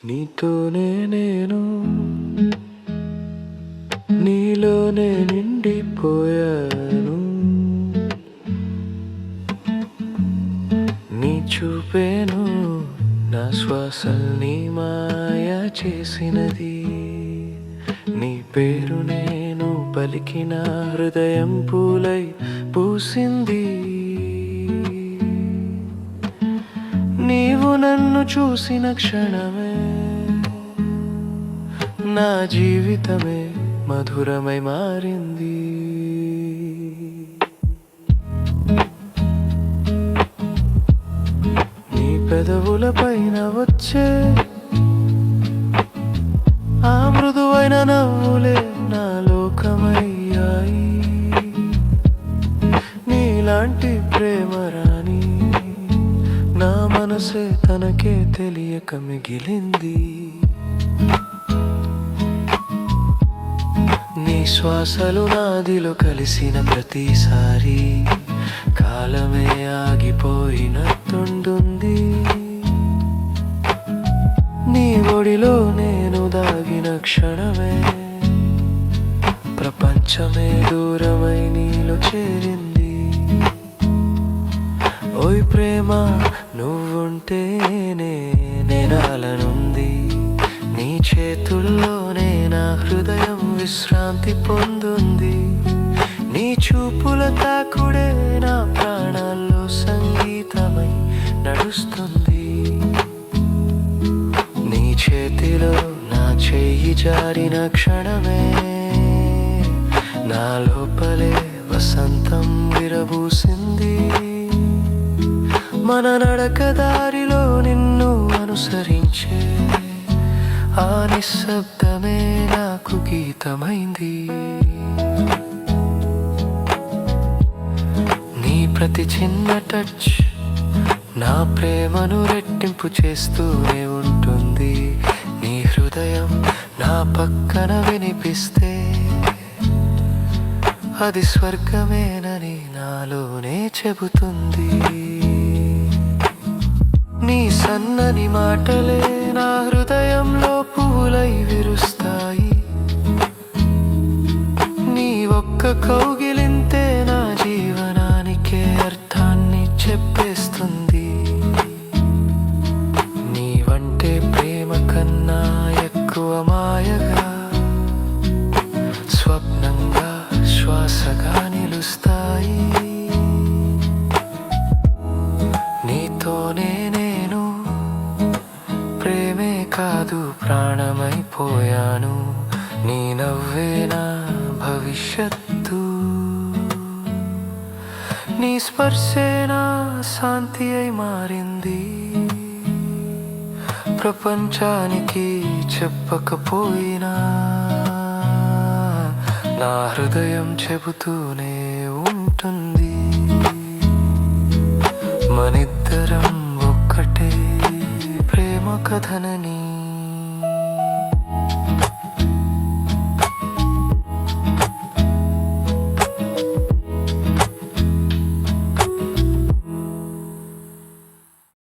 నీతోనే నేను నీలోనే నిండిపోయాను. నీ చూపేను నా శ్వాసల్ని మాయ చేసినది. నీ పేరు నేను పలికిన హృదయం పూలై పూసింది. నీవు నన్ను చూసిన క్షణమే నా జీవితమే మధురమై మారింది. నీ పెదవుల పైన వచ్చే ఆ మృదువైన నవ్వులే నా లోకమయ్యాయి. నీలాంటి ప్రేమ రాని నా మనసే తనకే తెలియక మిగిలింది. నీ శ్వాసలు నాదిలో కలిసిన ప్రతిసారి కాలమే ఆగిపోయినట్టుంటుంది. నీ ఒడిలో నేను దాగిన క్షణమే ప్రపంచమే దూరమై నీలో చేరింది. ఓయ్ ప్రేమ, నువ్వుంటేనే నేనాలనుంది. నీ చేతుల్లోనే నా హృదయం విశ్రాంతి పొందుంది. నీ చూపుల తాకుడే నా ప్రాణాల్లో సంగీతమై నడుస్తుంది. నీ చేతిలో నా చెయ్యి జారిన క్షణమే నా లోపలే వసంతం విరబూసింది. మన నడక దారిలో నిన్ను అనుసరించే ఆ నిశ్శబ్దమే నాకు గీతమైంది. నీ ప్రతి చిన్న టచ్ నా ప్రేమను రెట్టింపు చేస్తూనే ఉంటుంది. నీ హృదయం నా పక్కన వినిపిస్తే అది స్వర్గమేనని నాలోనే చెబుతుంది. నీ సన్నని మాటలే నా హృదయంలో పువ్వులై విరుస్తాయి. నీ ఒక్క కౌగిలింతే నా జీవనానికే అర్థాన్ని చెప్పేస్తుంది. నీ వంటే ప్రేమ కన్నా ఎక్కువ మాయగా స్వప్నంగా శ్వాసగా నిలుస్తాయి. నీతోనే నేను ప్రేమే కాదు ప్రాణమైపోయాను. నీ నవ్వే నా భవిష్యత్తు, నీ స్పర్శే నా శాంతి అయి మారింది. ప్రపంచానికి చెప్పకపోయినా నా హృదయం చెబుతూనే ఉంటుంది. మనిద్దరం ఒక్కటే ప్రేమ కథనని.